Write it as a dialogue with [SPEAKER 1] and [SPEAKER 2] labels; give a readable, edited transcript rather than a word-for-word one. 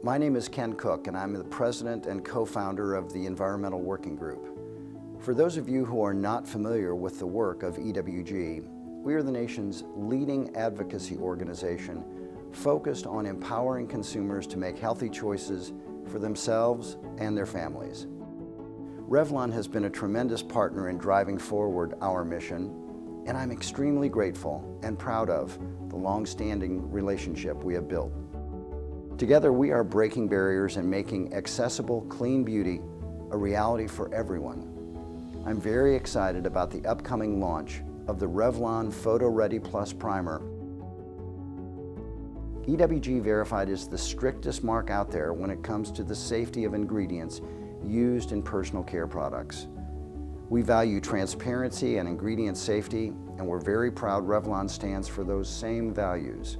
[SPEAKER 1] My name is Ken Cook, and I'm the president and co-founder of the Environmental Working Group. For those of you who are not familiar with the work of EWG, we are the nation's leading advocacy organization focused on empowering consumers to make healthy choices for themselves and their families. Revlon has been a tremendous partner in driving forward our mission, and I'm extremely grateful and proud of the long-standing relationship we have built. Together, we are breaking barriers and making accessible, clean beauty a reality for everyone. I'm very excited about the upcoming launch of the Revlon Photo Ready Plus Primer. EWG Verified is the strictest mark out there when it comes to the safety of ingredients used in personal care products. We value transparency and ingredient safety, and we're very proud Revlon stands for those same values.